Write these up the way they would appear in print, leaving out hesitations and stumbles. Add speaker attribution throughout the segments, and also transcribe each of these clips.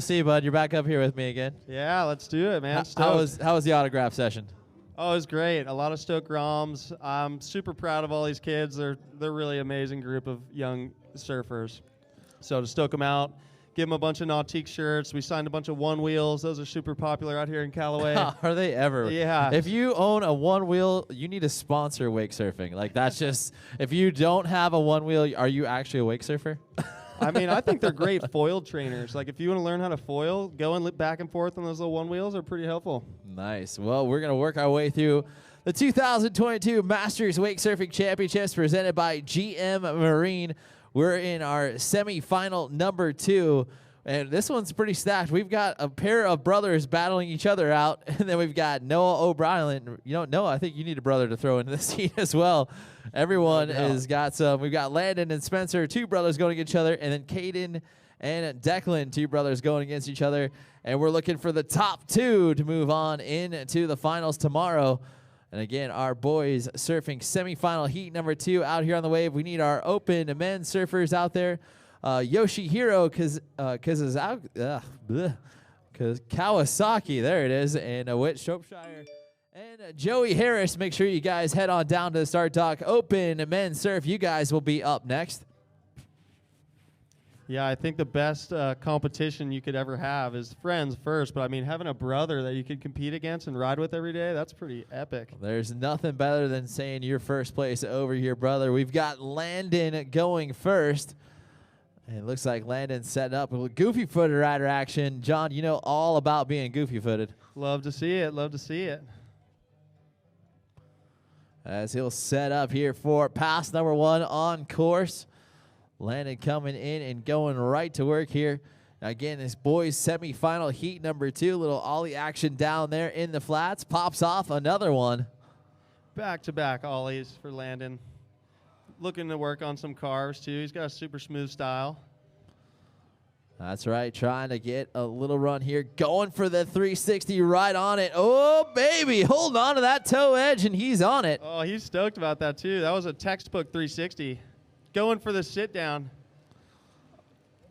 Speaker 1: see you, bud. You're back up here with me again.
Speaker 2: Yeah, let's do it, man.
Speaker 1: How was the autograph session?
Speaker 2: Oh, it was great. A lot of Stoke Roms. I'm super proud of all these kids. They're really amazing group of young surfers. So to stoke them out, give them a bunch of Nautique shirts. We signed a bunch of one wheels. Those are super popular out here in Callaway.
Speaker 1: Are they ever?
Speaker 2: Yeah.
Speaker 1: If you own a one wheel, you need to sponsor wake surfing. Like that's just, if you don't have a one wheel, are you actually a wake surfer?
Speaker 2: I mean, I think they're great foil trainers. Like if you want to learn how to foil, going back and forth on those little one wheels are pretty helpful.
Speaker 1: Nice. Well, we're going to work our way through the 2022 Masters Wake Surfing Championships presented by GM Marine. We're in our semifinal number 2. And this one's pretty stacked. We've got a pair of brothers battling each other out, and then we've got Noah O'Brien. You know, Noah, I think you need a brother to throw into this heat as well. Everyone has got some. We've got Landon and Spencer, 2 brothers going against each other, and then Caden and Declan, 2 brothers going against each other. And we're looking for the top 2 to move on into the finals tomorrow. And again, our boys surfing semifinal heat number 2 out here on the wave. We need our open men's surfers out there. Yoshihiro Kawasaki, there it is, and Whit Shropshire and Joey Harris. Make sure you guys head on down to the Start Dock Open Men's Surf. You guys will be up next.
Speaker 2: Yeah, I think the best competition you could ever have is friends first, but I mean having a brother that you could compete against and ride with every day, that's pretty epic.
Speaker 1: There's nothing better than saying your first place over your brother. We've got Landon going first. And it looks like Landon set up with goofy-footed rider action. John, you know all about being goofy-footed.
Speaker 2: Love to see it. Love to see it.
Speaker 1: As he'll set up here for pass number 1 on course. Landon coming in and going right to work here. Now again, this boys semifinal heat number 2. Little ollie action down there in the flats. Pops off another one.
Speaker 2: Back-to-back ollies for Landon. Looking to work on some carves, too. He's got a super smooth style.
Speaker 1: That's right. Trying to get a little run here. Going for the 360 right on it. Oh, baby. Hold on to that toe edge, and he's on it.
Speaker 2: Oh, he's stoked about that, too. That was a textbook 360. Going for the sit-down.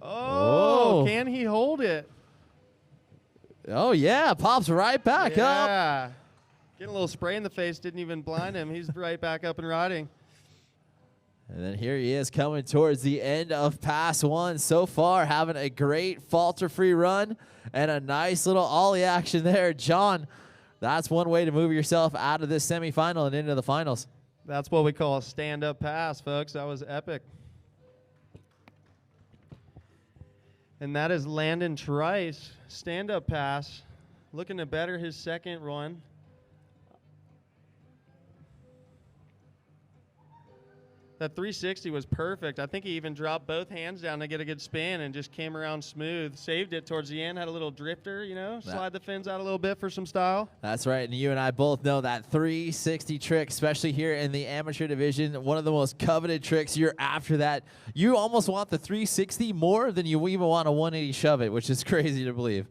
Speaker 2: Oh, can he hold it?
Speaker 1: Oh, yeah. Pops right back up.
Speaker 2: Yeah. Getting a little spray in the face. Didn't even blind him. He's right back up and riding.
Speaker 1: And then here he is coming towards the end of pass 1 so far, having a great falter-free run and a nice little ollie action there. John, that's one way to move yourself out of this semifinal and into the finals.
Speaker 2: That's what we call a stand-up pass, folks. That was epic. And that is Landon Trice, stand-up pass, looking to better his second run. That 360 was perfect. I think he even dropped both hands down to get a good spin and just came around smooth. Saved it towards the end, had a little drifter, you know, slide the fins out a little bit for some style.
Speaker 1: That's right, and you and I both know that 360 trick, especially here in the amateur division, one of the most coveted tricks. You're after that. You almost want the 360 more than you even want a 180 shove it, which is crazy to believe.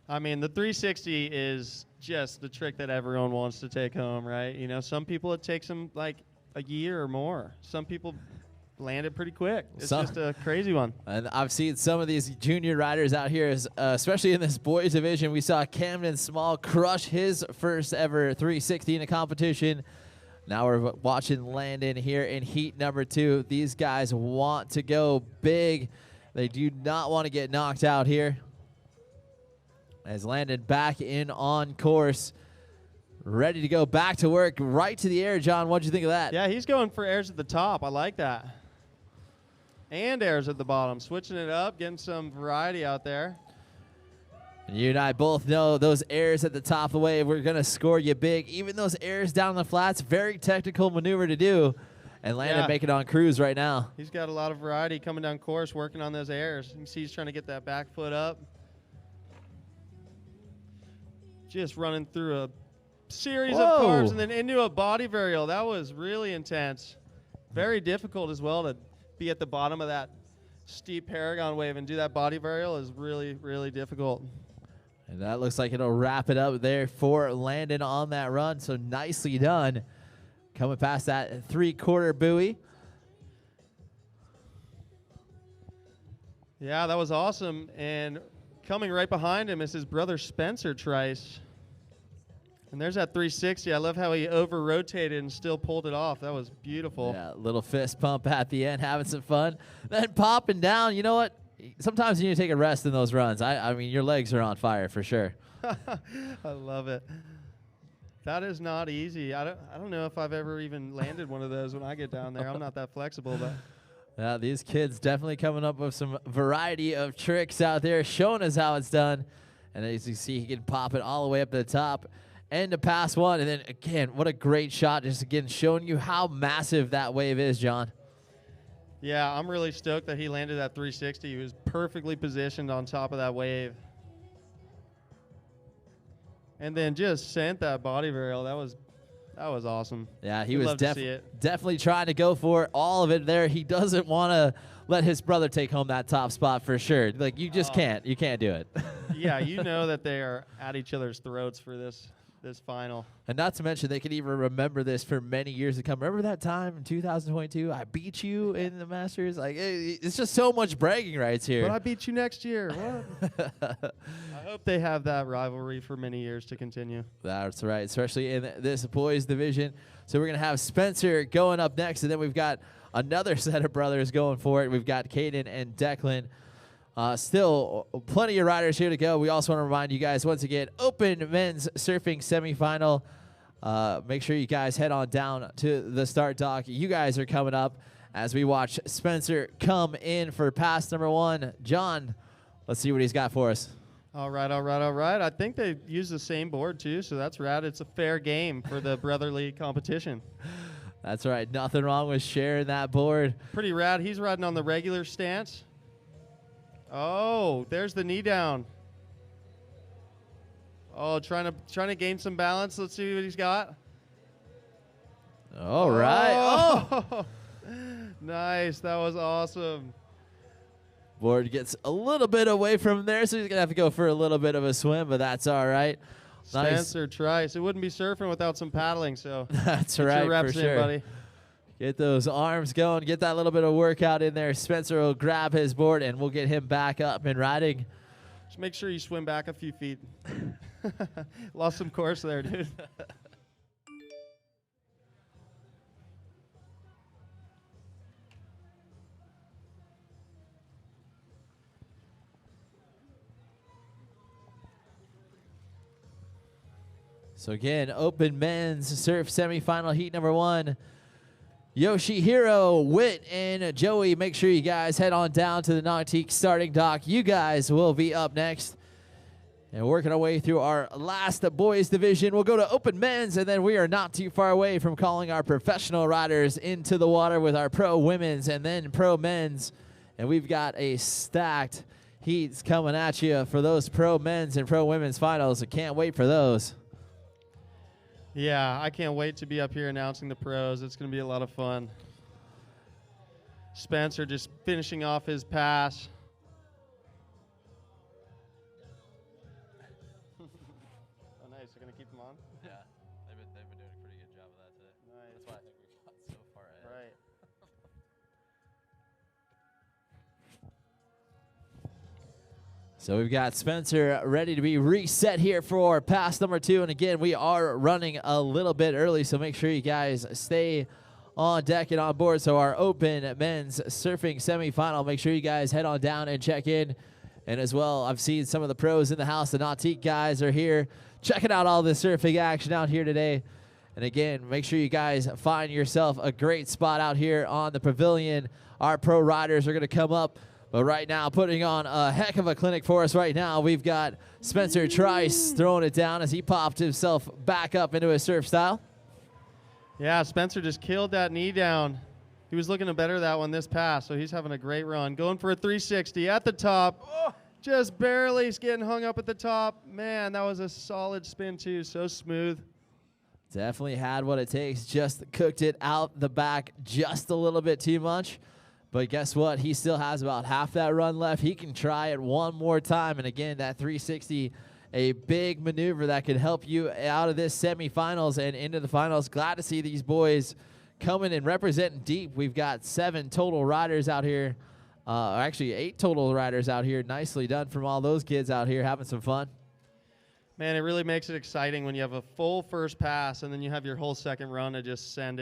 Speaker 2: I mean, the 360 is just the trick that everyone wants to take home, right? You know, some people it takes them like a year or more. Some people land it pretty quick. It's just a crazy one.
Speaker 1: And I've seen some of these junior riders out here, especially in this boys division. We saw Camden Small crush his first ever 360 in a competition. Now we're watching Landon here in heat number 2. These guys want to go big. They do not want to get knocked out here. As Landon back in on course. Ready to go back to work, right to the air. John, what'd you think of that?
Speaker 2: Yeah, he's going for airs at the top. I like that. And airs at the bottom. Switching it up, getting some variety out there.
Speaker 1: And you and I both know those airs at the top of the wave, we're going to score you big. Even those airs down the flats, very technical maneuver to do. And Landon making it on cruise right now.
Speaker 2: He's got a lot of variety coming down course, working on those airs. You can see he's trying to get that back foot up. Just running through a series of carves and then into a body varial. That was really intense. Very difficult as well to be at the bottom of that steep Paragon wave and do that body varial is really, really difficult.
Speaker 1: And that looks like it'll wrap it up there for Landon on that run. So nicely done. Coming past that 3/4 buoy.
Speaker 2: Yeah, that was awesome. And Coming right behind him is his brother Spencer Trice. And there's that 360. I love how he over-rotated and still pulled it off. That was beautiful.
Speaker 1: Yeah, little fist pump at the end, having some fun. Then popping down. You know what? Sometimes you need to take a rest in those runs. I mean, your legs are on fire for sure.
Speaker 2: I love it. That is not easy. I don't know if I've ever even landed one of those when I get down there. I'm not that flexible, but
Speaker 1: Yeah, these kids definitely coming up with some variety of tricks out there, showing us how it's done. And as you see, he can pop it all the way up to the top and to pass one. And then again, what a great shot, just again showing you how massive that wave is, John.
Speaker 2: yeah, I'm really stoked that he landed that 360. He was perfectly positioned on top of that wave. And then just sent that body varial. That was awesome.
Speaker 1: Yeah, he
Speaker 2: We'd
Speaker 1: was
Speaker 2: love to see it.
Speaker 1: definitely trying to go for it, all of it there. He doesn't want to let his brother take home that top spot for sure. Like, you just can't. You can't do it.
Speaker 2: Yeah, you know that they are at each other's throats for this final.
Speaker 1: And not to mention, they can even remember this for many years to come. Remember that time in 2022, I beat you in the Masters? Like, it's just so much bragging rights here.
Speaker 2: But I beat you next year. What? I hope they have that rivalry for many years to continue.
Speaker 1: That's right, especially in this boys division. So we're going to have Spencer going up next, and then we've got another set of brothers going for it. We've got Caden and Declan. Still plenty of riders here to go. We also want to remind you guys, once again, Open Men's Surfing Semifinal. Make sure you guys head on down to the start dock. You guys are coming up as we watch Spencer come in for pass number 1. John, let's see what he's got for us.
Speaker 2: All right, all right, all right. I think they use the same board, too, so that's rad. It's a fair game for the brotherly competition.
Speaker 1: That's right. Nothing wrong with sharing that board.
Speaker 2: Pretty rad. He's riding on the regular stance. Oh, there's the knee down. Oh, trying to gain some balance. Let's see what he's got.
Speaker 1: All right. Oh.
Speaker 2: Nice. That was awesome.
Speaker 1: Board gets a little bit away from there, so he's going to have to go for a little bit of a swim, but that's all right.
Speaker 2: Spencer Trice. It wouldn't be surfing without some paddling, so
Speaker 1: that's
Speaker 2: get
Speaker 1: right,
Speaker 2: your reps
Speaker 1: for sure.
Speaker 2: in, buddy.
Speaker 1: Get those arms going. Get that little bit of workout in there. Spencer will grab his board, and we'll get him back up and riding.
Speaker 2: Just make sure you swim back a few feet. Lost some course there, dude.
Speaker 1: So again, Open Men's Surf Semifinal Heat number 1. Yoshihiro, Witt, and Joey, make sure you guys head on down to the Nautique starting dock. You guys will be up next. And working our way through our last boys division, we'll go to Open Men's, and then we are not too far away from calling our professional riders into the water with our pro women's and then pro men's. And we've got a stacked heats coming at you for those pro men's and pro women's finals. I can't wait for those.
Speaker 2: Yeah, I can't wait to be up here announcing the pros. It's going to be a lot of fun. Spencer just finishing off his pass. Oh, nice. You're going to keep them on?
Speaker 1: Yeah, they've been doing a pretty good job of that today.
Speaker 2: Nice.
Speaker 1: That's why I think we got so far ahead.
Speaker 2: Right.
Speaker 1: So we've got Spencer ready to be reset here for pass number 2. And again, we are running a little bit early, so make sure you guys stay on deck and on board. So our Open Men's Surfing Semifinal, make sure you guys head on down and check in. And as well, I've seen some of the pros in the house. The Nautique guys are here checking out all the surfing action out here today. And again, make sure you guys find yourself a great spot out here on the pavilion. Our pro riders are going to come up. But right now, putting on a heck of a clinic for us right now, we've got Spencer Trice throwing it down as he popped himself back up into his surf style.
Speaker 2: Yeah, Spencer just killed that knee down. He was looking to better that one this pass, so he's having a great run. Going for a 360 at the top. Oh, just barely. He's getting hung up at the top. Man, that was a solid spin, too. So smooth.
Speaker 1: Definitely had what it takes. Just cooked it out the back just a little bit too much. But guess what? He still has about half that run left. He can try it one more time. And again, that 360, a big maneuver that can help you out of this semifinals and into the finals. Glad to see these boys coming and representing deep. We've got 7 total riders out here Actually 8 total riders out here. Nicely done from all those kids out here having some fun.
Speaker 2: Man, it really makes it exciting when you have a full first pass and then you have your whole second run to just send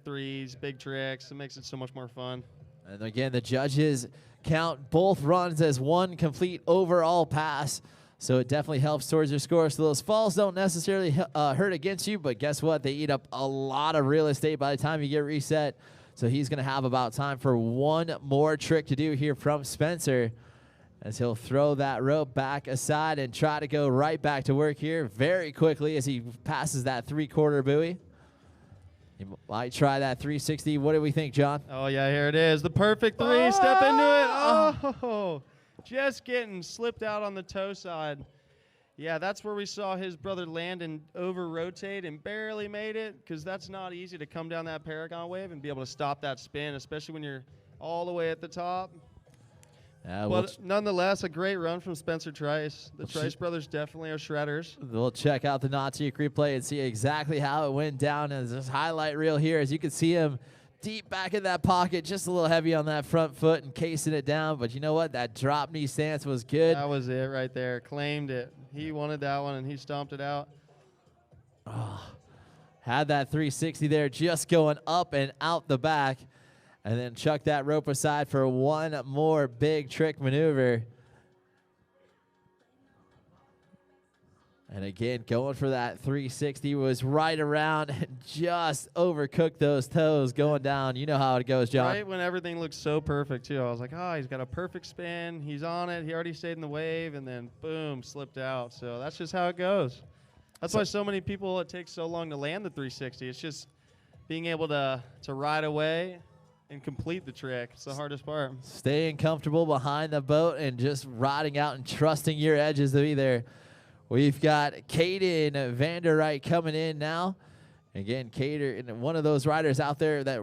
Speaker 2: threes, big tricks. It makes it so much more fun.
Speaker 1: And again, the judges count both runs as one complete overall pass, so it definitely helps towards your score. So those falls don't necessarily hurt against you, but guess what? They eat up a lot of real estate by the time you get reset. So he's going to have about time for one more trick to do here from Spencer, as he'll throw that rope back aside and try to go right back to work here very quickly as he passes that 3/4 buoy. He might try that 360. What do we think, John?
Speaker 2: Oh, yeah, here it is. The perfect three. Step into it. Oh, just getting slipped out on the toe side. Yeah, that's where we saw his brother Landon over-rotate and barely made it, because that's not easy to come down that Paragon wave and be able to stop that spin, especially when you're all the way at the top. But nonetheless, a great run from Spencer Trice. The Trice brothers definitely are shredders.
Speaker 1: We'll check out the Nautique replay and see exactly how it went down as this highlight reel here. As you can see him deep back in that pocket, just a little heavy on that front foot and casing it down. But you know what? That drop knee stance was good.
Speaker 2: That was it right there. Claimed it. He wanted that one, and he stomped it out.
Speaker 1: Oh, had that 360 there, just going up and out the back. And then chuck that rope aside for one more big trick maneuver. And again, going for that 360 was right around and just overcooked those toes going down. You know how it goes, John.
Speaker 2: Right when everything looks so perfect, too. I was like, oh, he's got a perfect spin. He's on it. He already stayed in the wave, and then, boom, slipped out. So that's just how it goes. That's why so many people, it takes so long to land the 360. It's just being able to ride away and complete the trick. It's the hardest part. Staying
Speaker 1: comfortable behind the boat and just riding out and trusting your edges to be there. We've got Caden Vanderright coming in now. Again, Caden, one of those riders out there that